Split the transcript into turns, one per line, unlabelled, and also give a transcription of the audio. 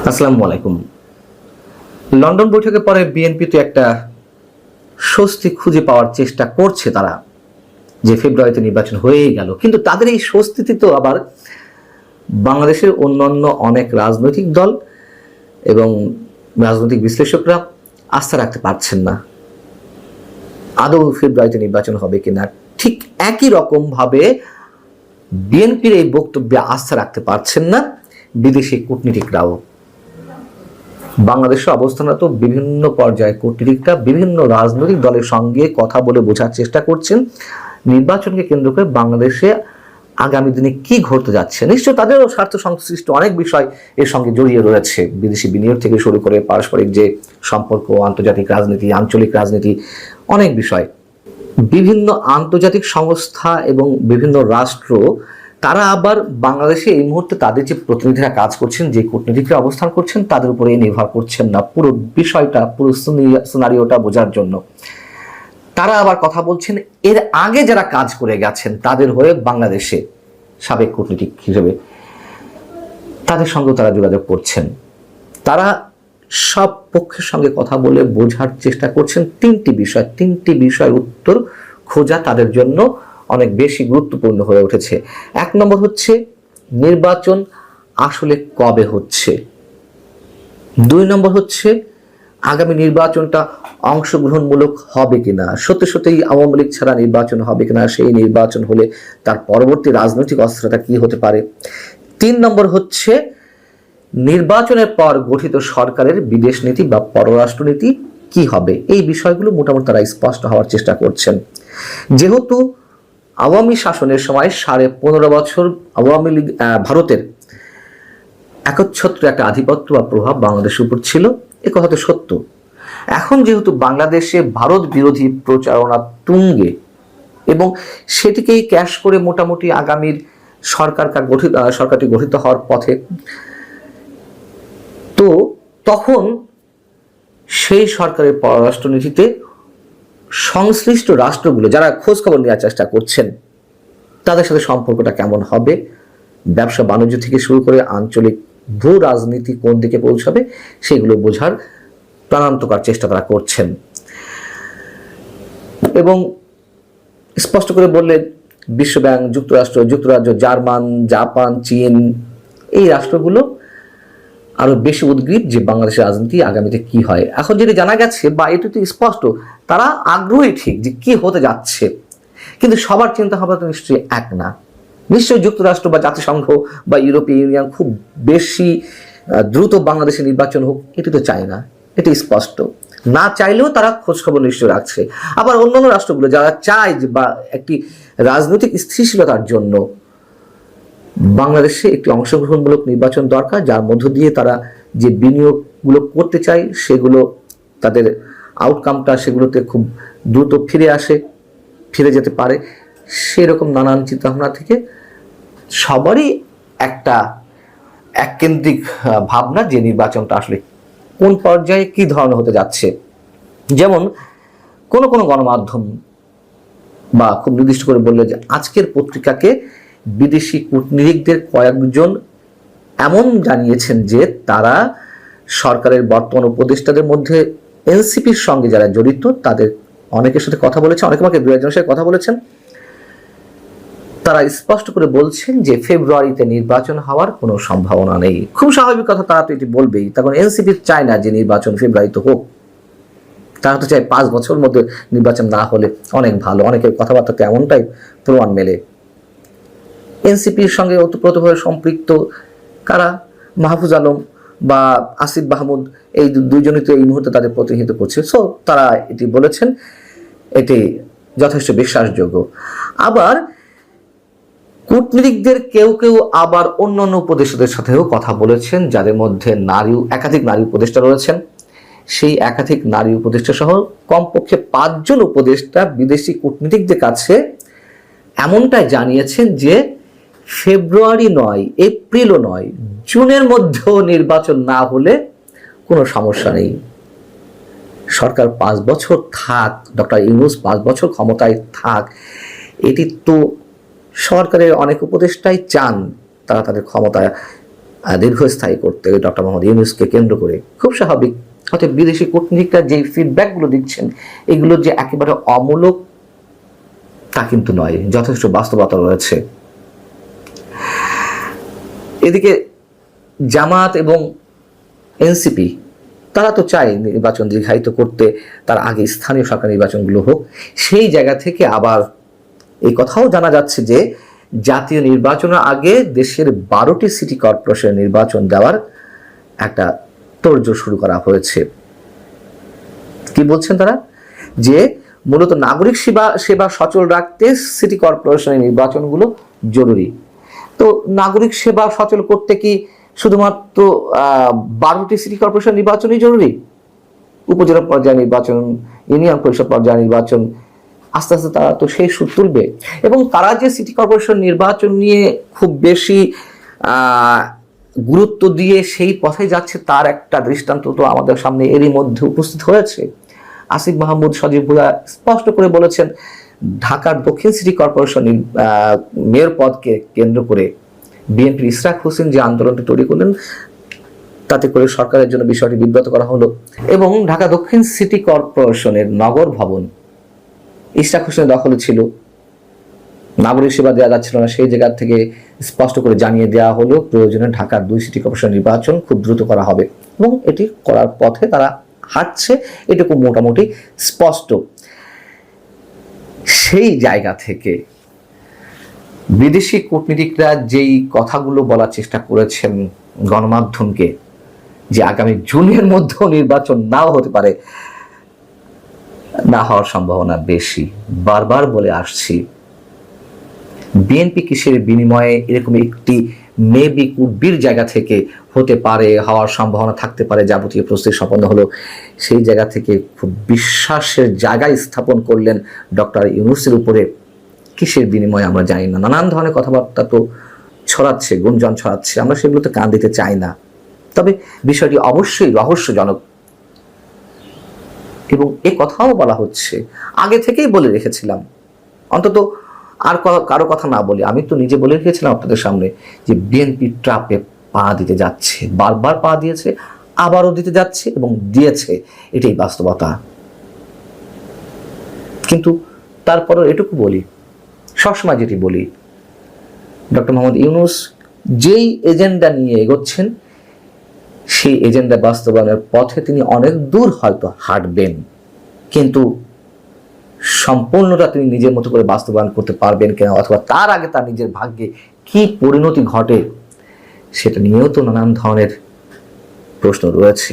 আসসালামু আলাইকুম। লন্ডন বৈঠকের পরে বিএনপি তো একটা স্বস্তি খুঁজে পাওয়ার চেষ্টা করছে তারা, যে ফেব্রুয়ারিতে নির্বাচন হয়েই গেল। কিন্তু তাদের এই স্বস্তিতে তো আবার বাংলাদেশের অন্যান্য অনেক রাজনৈতিক দল এবং রাজনৈতিক বিশ্লেষকরা আস্থা রাখতে পারছেন না আদৌ ফেব্রুয়ারিতে নির্বাচন হবে কিনা। ঠিক একই রকম ভাবে বিএনপির এই বক্তব্যে আস্থা রাখতে পারছেন না বিদেশি কূটনীতিকরাও। বাংলাদেশের অবস্থানরত বিভিন্ন পর্যায়ে কূটনীতিকরা বিভিন্ন রাজনৈতিক দলের সঙ্গে কথা বলে বোঝার চেষ্টা করছেন নির্বাচনকে কেন্দ্র করে বাংলাদেশে আগামী দিনে কি ঘটতে যাচ্ছে। নিশ্চয় তাদেরও স্বার্থ সংশ্লিষ্ট অনেক বিষয় এর সঙ্গে জড়িয়ে রয়েছে, বিদেশি বিনিয়োগ থেকে শুরু করে পারস্পরিক যে সম্পর্ক, আন্তর্জাতিক রাজনীতি, আঞ্চলিক রাজনীতি, অনেক বিষয়। বিভিন্ন আন্তর্জাতিক সংস্থা এবং বিভিন্ন রাষ্ট্র তারা আবার বাংলাদেশে এই মুহূর্তে তাদের যে প্রতিনিধিরা কাজ করছেন, যে কূটনীতিকরা অবস্থান করছেন, তাদের উপরে নির্ভর করছেন না পুরো বিষয়টা, পুরো সিনারিওটা বোঝার জন্য। তারা আবার কথা বলছেন এর আগে যারা কাজ করে গেছেন তাদের হয়ে বাংলাদেশে সাবেক কূটনীতিক হিসেবে, তাদের সঙ্গেও তারা যোগাযোগ করছেন। তারা সব পক্ষের সঙ্গে কথা বলে বোঝার চেষ্টা করছেন তিনটি বিষয়ের উত্তর খোঁজা তাদের জন্য অনেক বেশি গুরুত্বপূর্ণ হয়ে উঠেছে। এক নম্বর হচ্ছে নির্বাচন আসলে কবে হচ্ছে। দুই নম্বর হচ্ছে আগামী নির্বাচনটা অংশগ্রহণমূলক হবে কিনা, সত্যি সত্যি আওয়ামী লীগ ছাড়া নির্বাচন হবে কিনা, সেই নির্বাচন হলে তার পরবর্তী রাজনৈতিক অস্ত্রটা কি হতে পারে। তিন নম্বর হচ্ছে নির্বাচনের পর গঠিত সরকারের বিদেশ নীতি বা পররাষ্ট্রনীতি কি হবে। এই বিষয়গুলো মোটামুটি তারা স্পষ্ট হওয়ার চেষ্টা করছেন। যেহেতু আওয়ামী শাসনের সময় 15.5 বছর আওয়ামী লীগ ভারতের একচ্ছত্র একটা আধিপত্য বা প্রভাব বাংলাদেশের উপর ছিল, এ কথা তো সত্য। এখন যেহেতু বাংলাদেশে ভারত বিরোধী প্রচারণা তুঙ্গে এবং সেটিকেই ক্যাশ করে মোটামুটি আগামীর সরকারটি গঠিত হওয়ার পথে, তো তখন সেই সরকারের পররাষ্ট্রনীতিতে সংশ্লিষ্ট রাষ্ট্রগুলো যারা খোঁজ খবর নেওয়ার চেষ্টা করছেন তাদের সাথে সম্পর্কটা কেমন হবে, ব্যবসা বাণিজ্য থেকে শুরু করে আঞ্চলিক ভূ রাজনীতি কোন দিকে পৌঁছাবে, সেগুলো বোঝার প্রাণান্তকর চেষ্টা তারা করছেন। এবং স্পষ্ট করে বললেন বিশ্বব্যাংক, যুক্তরাজ্য, জার্মান, জাপান, চীন, এই রাষ্ট্রগুলো আরো বেশি উদ্গ্রীব যে বাংলাদেশের রাজনীতি আগামীতে কি হয়। এখন যেটা জানা গেছে বা এটি তো স্পষ্ট, তারা আগ্রহী ঠিক যে কি হতে যাচ্ছে, কিন্তু সবার চিন্তা ভাবনা তো নিশ্চয়ই এক না। নিশ্চয়ই যুক্তরাষ্ট্র বা জাতিসংঘ বা ইউরোপীয় ইউনিয়ন খুব বেশি দ্রুত বাংলাদেশে নির্বাচন হোক এটি তো চায় না, এটি স্পষ্ট। না চাইলেও তারা খোঁজখবর নিশ্চয় রাখছে। আবার অন্যান্য রাষ্ট্রগুলো যারা চায় যে বা একটি রাজনৈতিক স্থিতিশীলতার জন্য বাংলাদেশে একটি অংশগ্রহণমূলক নির্বাচন দরকার, যার মধ্য দিয়ে তারা যে বিনিয়োগগুলো করতে চায় সেগুলো তাদের আউটকামটা সেগুলোতে খুব দ্রুত ফিরে যেতে পারে, সেরকম নানান চিন্তাভাবনা থেকে সবারই একটা এককেন্দ্রিক ভাবনা যে নির্বাচনটা আসলে কোন পর্যায়ে কি ধরনের হতে যাচ্ছে। যেমন কোন গণমাধ্যম বা খুব নির্দিষ্ট করে বললে যে আজকের পত্রিকাকে বিদেশি কূটনীতিকদের কয়েকজন এমন জানিয়েছেন যে তারা সরকারের বর্তমান উপদেষ্টাদের মধ্যে এনসিপির সঙ্গে যারা জড়িত তাদের অনেকের সাথে কথা বলেছেন, অনেকে আমাকে 2 একজনের সাথে কথা বলেছেন। তারা স্পষ্ট করে বলছেন যে ফেব্রুয়ারিতে নির্বাচন হওয়ার কোনো সম্ভাবনা নেই। খুব স্বাভাবিক কথা, তারা তো এটি বলবেই। তখন এনসিপি চায় না যে নির্বাচন ফেব্রুয়ারিতে হোক, তারা তো চায় 5 বছর মধ্যে নির্বাচন না হলে অনেক ভালো। অনেকের কথাবার্তাতে এমনটাই প্রমাণ মেলে। এনসিপির সঙ্গে ওতপ্রোতভাবে সম্পৃক্ত কারা, মাহফুজ আলম বা আসিফ মাহমুদ, এই দুইজনই তো এই মুহূর্তে তাদের প্রতিনিধিত্ব করছে। সো তারা এটি বলেছেন, এটি যথেষ্ট বিশ্বাসযোগ্য। আবার কূটনীতিকদের কেউ আবার অন্যান্য উপদেষ্টাদের সাথেও কথা বলেছেন, যাদের মধ্যে একাধিক নারী উপদেষ্টা রয়েছেন। সেই একাধিক নারী উপদেষ্টা সহ কমপক্ষে 5 জন উপদেষ্টা বিদেশি কূটনীতিকদের কাছে এমনটাই জানিয়েছেন যে ফেব্রুয়ারি নয়, এপ্রিলও নয়, জুনের মধ্যেও নির্বাচন না হলে কোনো সমস্যা নেই। সরকার 5 বছর থাক, ডক্টর ইউনূস 5 বছর ক্ষমতায় থাক, এটি তো সরকারের অনেক উপদেষ্টাই চান তারা তাদের ক্ষমতায় দীর্ঘস্থায়ী করতে ডক্টর মোহাম্মদ ইউনূসকে কেন্দ্র করে খুব স্বাভাবিক হয়তো বিদেশি কূটনীতিকরা যেই ফিডব্যাকগুলো দিচ্ছেন এগুলো যে একেবারে অমূলক তা কিন্তু নয়, যথেষ্ট বাস্তবতা রয়েছে। এদিকে জামাত এবং এনসিপি তারা তো চায় নির্বাচন দীর্ঘায়িত করতে, তার আগে স্থানীয় সরকার নির্বাচনগুলো হোক। সেই জায়গা থেকে আবার এই কথাও জানা যাচ্ছে যে জাতীয় নির্বাচনের আগে দেশের 12টি সিটি কর্পোরেশন নির্বাচন দেওয়ার একটা তোড়জোড় শুরু করা হয়েছে। কি বলছেন তারা? যে মূলত নাগরিক সেবা সচল রাখতে সিটি কর্পোরেশনের নির্বাচনগুলো জরুরি। তো নাগরিক সেবা সচল করতে কি শুধুমাত্র 12টি সিটি কর্পোরেশন নির্বাচনই জরুরি? উপজেলা পর্যায়ে নির্বাচন, ইউনিয়ন পরিষদ পর্যায়ে নির্বাচন, আস্তে আস্তে তারা তো সেই সুর তুলবে। এবং তারা যে সিটি কর্পোরেশন নির্বাচন নিয়ে খুব বেশি গুরুত্ব দিয়ে সেই পথে যাচ্ছে তার একটা দৃষ্টান্ত তো আমাদের সামনে এরই মধ্যে উপস্থিত হয়েছে। আসিফ মাহমুদ সজীব ভুঁইয়া স্পষ্ট করে বলেছেন ঢাকার দক্ষিণ সিটি কর্পোরেশন মেয়র পদকে কেন্দ্র করে বিএনপির ইশরাক হোসেন যে আন্দোলনটি তৈরি করলেন তাতে করে সরকারের জন্য বিষয়টি বিব্রত করা হলো। এবং ঢাকা দক্ষিণ সিটি কর্পোরেশনের নগর ভবন ইশরাক হোসেনের দখলে ছিল, নাগরিক সেবা দেওয়া যাচ্ছিল না, সেই জায়গা থেকে স্পষ্ট করে জানিয়ে দেওয়া হলো প্রয়োজনে ঢাকার 2 সিটি কর্পোরেশন নির্বাচন খুব দ্রুত করা হবে এবং এটি করার পথে তারা হাঁটছে, এটুকু মোটামুটি স্পষ্ট। সেই জায়গা থেকে বিদেশি কূটনীতিকরা যেই কথাগুলো বলার চেষ্টা করেছেন গণমাধ্যমকে যে আগামী জুনের মধ্যেও নির্বাচন নাও হতে পারে, না হওয়ার সম্ভাবনা বেশি। বারবার বলে আসছি বিএনপি কিসের বিনিময়ে এরকম একটি মেবি কুডবির জায়গা থেকে হতে পারে, হওয়ার সম্ভাবনা থাকতে পারে, যাবতীয় প্রস্তুতি সম্পন্ন হলো, সেই জায়গা থেকে খুব বিশ্বাসের জায়গায় স্থাপন করলেন ডক্টর ইউনূসের উপরে। কিসের বিনিময়ে আমরা জানি না, নানান ধরনের কথাবার্তা তো ছড়াচ্ছে, গুঞ্জন ছড়াচ্ছে, আমরা সেগুলোতে কান দিতে চাই না। তবে বিষয়টি অবশ্যই রহস্যজনক এবং এ কথাও বলা হচ্ছে, আগে থেকেই বলে রেখেছিলাম, অন্তত আর কারো কথা না বলি, আমি তো নিজে বলে রেখেছিলাম আপনাদের সামনে যে বিএনপি ট্রাপে পা দিতে যাচ্ছে, বারবার পা দিয়েছে, আবারও দিতে যাচ্ছে এবং দিয়েছে, এটাই বাস্তবতা। কিন্তু তারপরও এটুকু বলি, সবসময় যেটি বলি, ডক্টর মোহাম্মদ ইউনূস যেই এজেন্ডা নিয়ে এগোচ্ছেন সেই এজেন্ডা বাস্তবায়নের পথে তিনি অনেক দূর হয়তো হাঁটবেন, কিন্তু সম্পূর্ণটা তিনি নিজের মতো করে বাস্তবায়ন করতে পারবেন কিনা, অথবা তার আগে তার নিজের ভাগ্যে কি পরিণতি ঘটে সেটা নিয়েও তো নানান ধরনের প্রশ্ন রয়েছে।